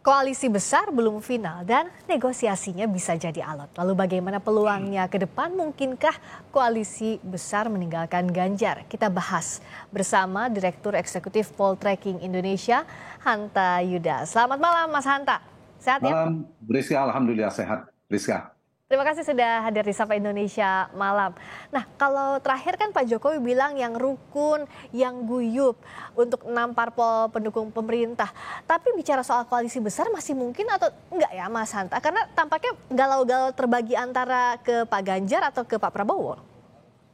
Koalisi besar belum final dan negosiasinya bisa jadi alot. Lalu bagaimana peluangnya ke depan? Mungkinkah koalisi besar meninggalkan Ganjar? Kita bahas bersama Direktur Eksekutif Poltreking Indonesia, Hanta Yuda. Selamat malam Mas Hanta. Sehat ya? Malam, Rizka. Alhamdulillah sehat, Rizka. Terima kasih sudah hadir di Sapa Indonesia malam. Nah, kalau terakhir kan Pak Jokowi bilang yang rukun, yang guyup untuk 6 parpol pendukung pemerintah. Tapi bicara soal koalisi besar masih mungkin atau enggak ya Mas Hanta? Karena tampaknya galau-galau terbagi antara ke Pak Ganjar atau ke Pak Prabowo.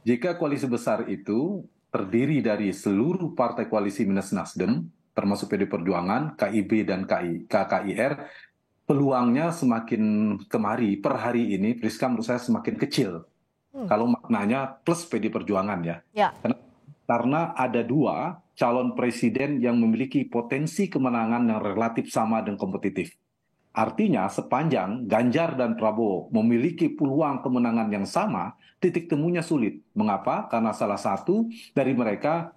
Jika koalisi besar itu terdiri dari seluruh partai koalisi minus Nasdem, termasuk PD Perjuangan, KIB dan KKIR, peluangnya semakin kemari per hari ini, Priska, menurut saya semakin kecil. Kalau maknanya plus PD Perjuangan ya. Karena ada dua calon presiden yang memiliki potensi kemenangan yang relatif sama dan kompetitif. Artinya sepanjang Ganjar dan Prabowo memiliki peluang kemenangan yang sama, titik temunya sulit. Mengapa? Karena salah satu dari mereka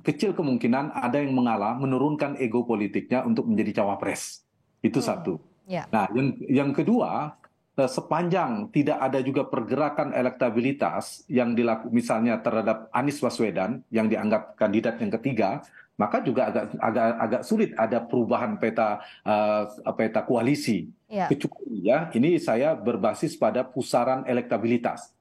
kecil kemungkinan ada yang mengalah, menurunkan ego politiknya untuk menjadi cawapres. Itu satu. Nah, yang kedua, sepanjang tidak ada juga pergerakan elektabilitas yang dilakukan misalnya terhadap Anies Baswedan yang dianggap kandidat yang ketiga, maka juga agak sulit ada perubahan peta koalisi. Kecuali ya, ini saya berbasis pada pusaran elektabilitas.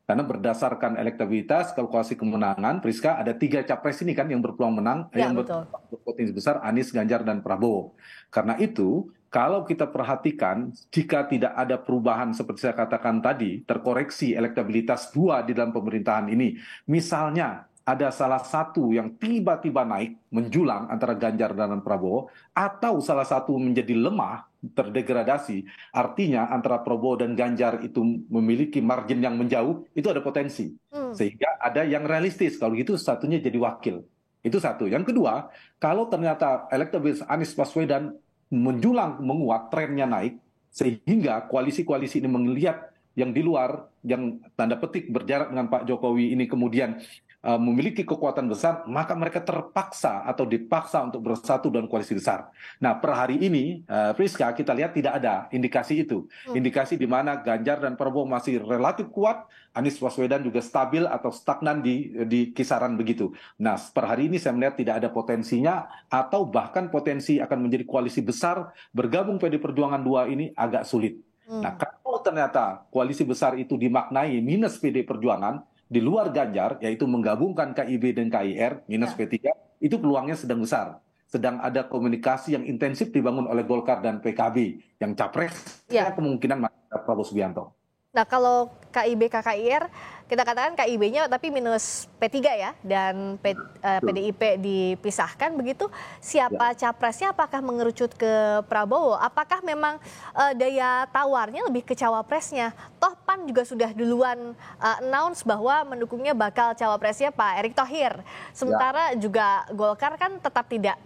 Karena berdasarkan elektabilitas, kalkulasi kemenangan, Priska, ada 3 capres ini kan yang berpeluang menang, yang berpotensi besar, Anies, Ganjar, dan Prabowo. Karena itu, kalau kita perhatikan, jika tidak ada perubahan seperti saya katakan tadi, terkoreksi elektabilitas dua di dalam pemerintahan ini, misalnya ada salah satu yang tiba-tiba naik, menjulang antara Ganjar dan Prabowo, atau salah satu menjadi lemah, terdegradasi, artinya antara Prabowo dan Ganjar itu memiliki margin yang menjauh, itu ada potensi. Sehingga ada yang realistis, kalau gitu satunya jadi wakil. Itu satu. Yang kedua, kalau ternyata elektabilitas Anies Baswedan menjulang, menguat, trennya naik, sehingga koalisi-koalisi ini melihat yang di luar, yang tanda petik berjarak dengan Pak Jokowi ini kemudian memiliki kekuatan besar, maka mereka terpaksa atau dipaksa untuk bersatu dalam koalisi besar. Nah, per hari ini, Priska, kita lihat tidak ada indikasi itu. Indikasi di mana Ganjar dan Prabowo masih relatif kuat, Anies Baswedan juga stabil atau stagnan di kisaran begitu. Nah, per hari ini saya melihat tidak ada potensinya, atau bahkan potensi akan menjadi koalisi besar, bergabung PD Perjuangan 2 ini agak sulit. Nah, kalau ternyata koalisi besar itu dimaknai minus PD Perjuangan, di luar Ganjar, yaitu menggabungkan KIB dan KIR, minus P3, itu peluangnya sedang besar. Sedang ada komunikasi yang intensif dibangun oleh Golkar dan PKB, yang capres kemungkinan Prabowo Subianto. Nah, kalau KIB, KKIR, kita katakan KIB-nya tapi minus P3 ya, dan PDIP dipisahkan begitu. Siapa capresnya, apakah mengerucut ke Prabowo? Apakah memang daya tawarnya lebih ke cawapresnya? Toh PAN juga sudah duluan announce bahwa mendukungnya bakal cawapresnya Pak Erick Thohir. Sementara juga Golkar kan tetap tidak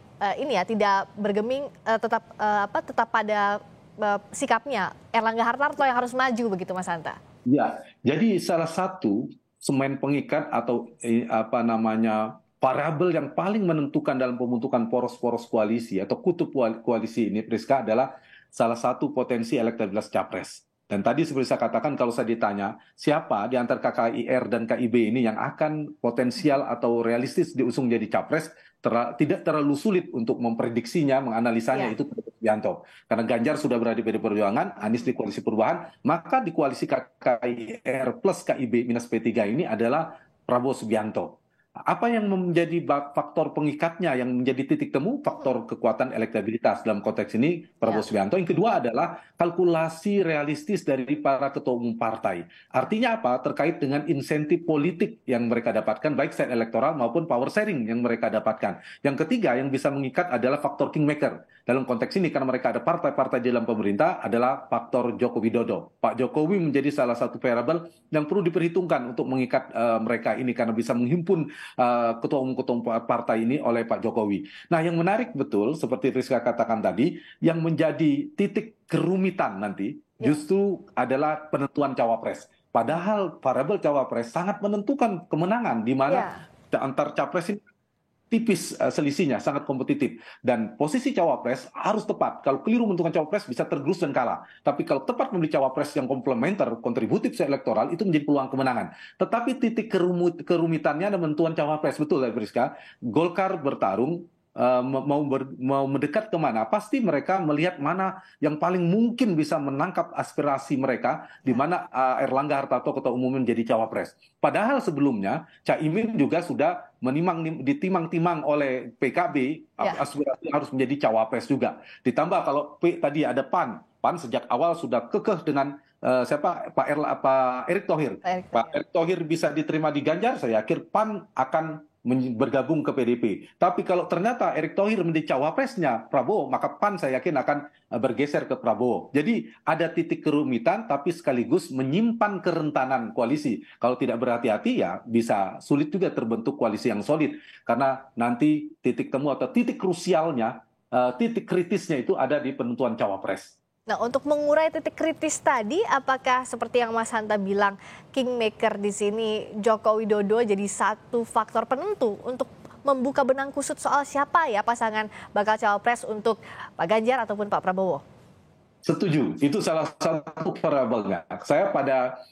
tidak bergeming, tetap pada sikapnya Erlangga Hartarto yang harus maju begitu Mas Hanta. Ya, jadi salah satu semen pengikat atau variabel yang paling menentukan dalam pembentukan poros-poros koalisi atau kutub koalisi ini, Priska, adalah salah satu potensi elektabilitas capres. Dan tadi seperti saya katakan, kalau saya ditanya siapa di antara KKIR dan KIB ini yang akan potensial atau realistis diusung jadi capres, tidak terlalu sulit untuk memprediksinya, menganalisanya, itu Subianto. Karena Ganjar sudah berada di PD Perjuangan, Anies di koalisi perubahan, maka di koalisi KKIR plus KIB minus P3 ini adalah Prabowo Subianto. Apa yang menjadi faktor pengikatnya, yang menjadi titik temu, faktor kekuatan elektabilitas dalam konteks ini Prabowo Subianto. Yang kedua adalah kalkulasi realistis dari para ketua umum partai. Artinya apa? Terkait dengan insentif politik yang mereka dapatkan, baik secara elektoral maupun power sharing yang mereka dapatkan. Yang ketiga yang bisa mengikat adalah faktor kingmaker. Dalam konteks ini, karena mereka ada partai-partai di dalam pemerintah, adalah faktor Joko Widodo. Pak Jokowi menjadi salah satu variabel yang perlu diperhitungkan untuk mengikat mereka ini, karena bisa menghimpun ketua umum partai ini oleh Pak Jokowi. Nah, yang menarik betul, seperti Rizka katakan tadi, yang menjadi titik kerumitan nanti justru adalah penentuan cawapres. Padahal variabel cawapres sangat menentukan kemenangan, di mana antar capres ini tipis selisihnya, sangat kompetitif. Dan posisi cawapres harus tepat. Kalau keliru menentukan cawapres bisa tergerus dan kalah. Tapi kalau tepat memilih cawapres yang komplementer, kontributif elektoral, itu menjadi peluang kemenangan. Tetapi titik kerumitannya ada menentukan cawapres. Betul, Friska. Golkar bertarung, mau mendekat kemana, pasti mereka melihat mana yang paling mungkin bisa menangkap aspirasi mereka, di mana Erlangga Hartarto ketua umum menjadi cawapres. Padahal sebelumnya Caimin juga sudah ditimang-timang oleh PKB, aspirasi harus menjadi cawapres juga. Ditambah kalau tadi ada PAN sejak awal sudah kekeh dengan siapa Pak Erick Thohir. Pak Erick Thohir bisa diterima di Ganjar, saya yakin PAN akan bergabung ke PDP. Tapi kalau ternyata Erick Thohir menjadi cawapresnya Prabowo, maka PAN saya yakin akan bergeser ke Prabowo. Jadi ada titik kerumitan, tapi sekaligus menyimpan kerentanan koalisi. Kalau tidak berhati-hati ya bisa sulit juga terbentuk koalisi yang solid. Karena nanti titik temu atau titik krusialnya, titik kritisnya itu ada di penentuan cawapres. Nah, untuk mengurai titik kritis tadi, apakah seperti yang Mas Hanta bilang, kingmaker di sini Joko Widodo jadi satu faktor penentu untuk membuka benang kusut soal siapa ya pasangan bakal cawapres untuk Pak Ganjar ataupun Pak Prabowo? Setuju, itu salah satu variabelnya. Saya pada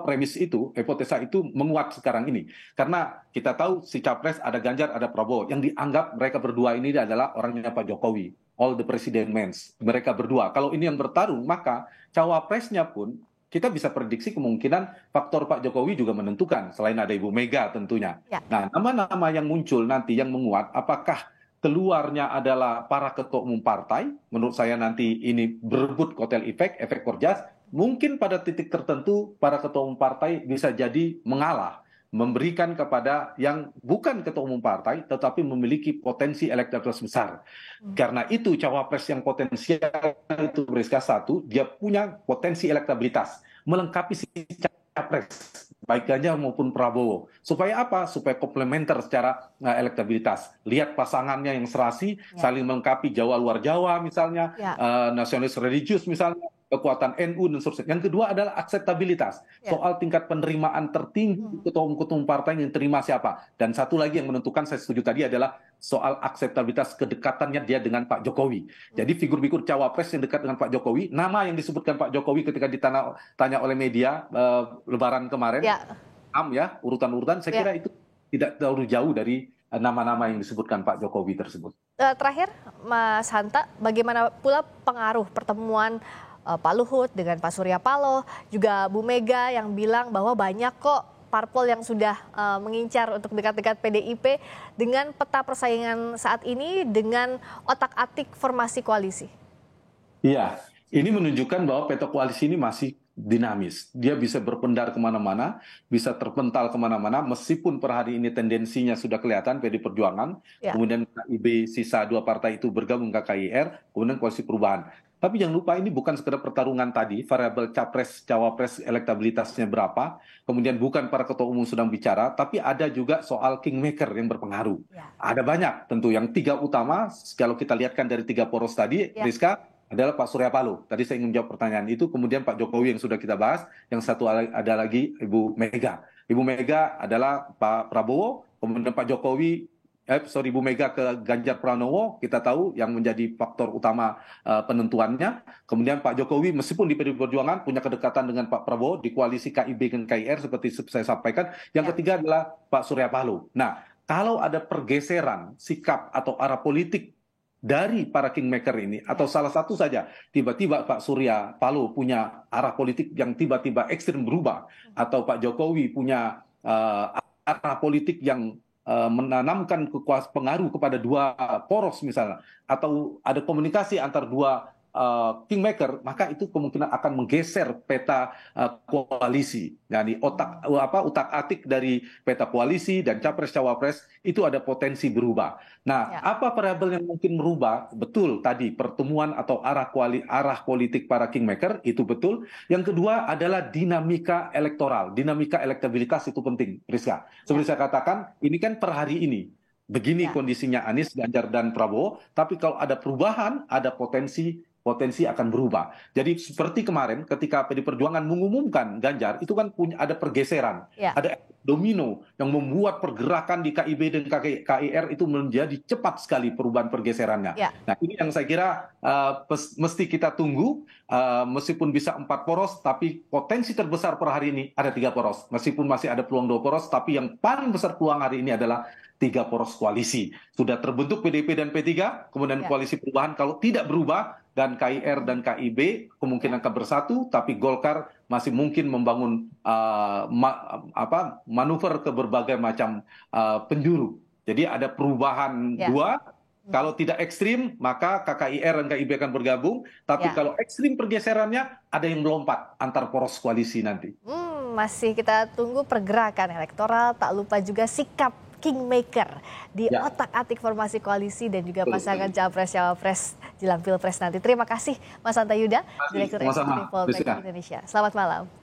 premis itu, hipotesa itu menguat sekarang ini. Karena kita tahu si capres ada Ganjar, ada Prabowo. Yang dianggap mereka berdua ini adalah orangnya Pak Jokowi. All the president mens, mereka berdua. Kalau ini yang bertarung, maka cawapresnya pun kita bisa prediksi kemungkinan faktor Pak Jokowi juga menentukan, selain ada Ibu Mega tentunya. Ya. Nah, nama-nama yang muncul nanti yang menguat, apakah keluarnya adalah para ketua umum partai? Menurut saya nanti ini berebut kotel efek korjas. Mungkin pada titik tertentu para ketua umum partai bisa jadi mengalah, memberikan kepada yang bukan ketua umum partai tetapi memiliki potensi elektabilitas besar. Karena itu cawapres yang potensial itu Briska satu, dia punya potensi elektabilitas melengkapi si capres baik Ganjar maupun Prabowo. Supaya apa? Supaya komplementer secara elektabilitas. Lihat pasangannya yang serasi, saling melengkapi Jawa luar Jawa misalnya, nasionalis religius misalnya, kekuatan NU dan seterusnya. Yang kedua adalah akseptabilitas. Soal tingkat penerimaan tertinggi ketua umum partai yang terima siapa. Dan satu lagi yang menentukan, saya setuju tadi, adalah soal akseptabilitas kedekatannya dia dengan Pak Jokowi. Jadi figur-figur cawapres yang dekat dengan Pak Jokowi, nama yang disebutkan Pak Jokowi ketika ditanya oleh media Lebaran kemarin, urutan-urutan, saya kira itu tidak terlalu jauh dari nama-nama yang disebutkan Pak Jokowi tersebut. Terakhir, Mas Hanta, bagaimana pula pengaruh pertemuan Pak Luhut dengan Pak Surya Paloh, juga Bu Mega yang bilang bahwa banyak kok parpol yang sudah mengincar untuk dekat-dekat PDIP dengan peta persaingan saat ini dengan otak-atik formasi koalisi? Iya, ini menunjukkan bahwa peta koalisi ini masih dinamis. Dia bisa berpendar kemana-mana, bisa terpental kemana-mana, meskipun per hari ini tendensinya sudah kelihatan PD Perjuangan, kemudian KIB sisa dua partai itu bergabung ke KIR, kemudian Koalisi Perubahan. Tapi jangan lupa ini bukan sekedar pertarungan tadi, variabel capres, cawapres, elektabilitasnya berapa, kemudian bukan para ketua umum sedang bicara, tapi ada juga soal kingmaker yang berpengaruh. Ada banyak tentu, yang tiga utama, kalau kita lihatkan dari tiga poros tadi, Rizka, adalah Pak Surya Paloh. Tadi saya ingin menjawab pertanyaan itu, kemudian Pak Jokowi yang sudah kita bahas, yang satu ada lagi Ibu Mega. Ibu Mega adalah Pak Prabowo, kemudian Pak Jokowi, Ibu Mega ke Ganjar Pranowo, kita tahu yang menjadi faktor utama penentuannya. Kemudian Pak Jokowi meskipun di PDI Perjuangan punya kedekatan dengan Pak Prabowo di koalisi KIB dan KIR seperti saya sampaikan. Yang ketiga adalah Pak Surya Paloh. Nah, kalau ada pergeseran sikap atau arah politik dari para kingmaker ini, atau salah satu saja tiba-tiba Pak Surya Paloh punya arah politik yang tiba-tiba ekstrem berubah, atau Pak Jokowi punya arah politik yang menanamkan pengaruh kepada dua poros misalnya, atau ada komunikasi antar dua kingmaker, maka itu kemungkinan akan menggeser peta koalisi. Yani utak-atik dari peta koalisi dan capres-cawapres itu ada potensi berubah. Nah, apa variabel yang mungkin merubah? Betul tadi pertemuan atau arah politik para kingmaker itu betul. Yang kedua adalah dinamika elektoral, dinamika elektabilitas itu penting, Rizka. Seperti saya katakan, ini kan per hari ini. Begini kondisinya Anies, Ganjar, dan Prabowo, tapi kalau ada perubahan, ada potensi potensi akan berubah. Jadi seperti kemarin ketika PD Perjuangan mengumumkan Ganjar, itu kan ada pergeseran, ada domino yang membuat pergerakan di KIB dan KIR itu menjadi cepat sekali perubahan pergeserannya. Nah, ini yang saya kira mesti kita tunggu, meskipun bisa 4 poros, tapi potensi terbesar per hari ini ada 3 poros. Meskipun masih ada peluang 2 poros, tapi yang paling besar peluang hari ini adalah 3 poros koalisi. Sudah terbentuk PDIP dan P3, kemudian koalisi perubahan kalau tidak berubah, dan KIR dan KIB kemungkinan akan bersatu, tapi Golkar masih mungkin membangun manuver ke berbagai macam penjuru. Jadi ada perubahan 2. Kalau tidak ekstrim, maka KKIR dan KIB akan bergabung. Tapi kalau ekstrim pergeserannya, ada yang melompat antar poros koalisi nanti. Masih kita tunggu pergerakan elektoral, tak lupa juga sikap kingmaker di otak-atik formasi koalisi dan juga pasangan capres-cawapres jelang Pilpres nanti. Terima kasih Mas Hanta Yuda, Direktur Eksekutif Poltreking Indonesia. Selamat malam.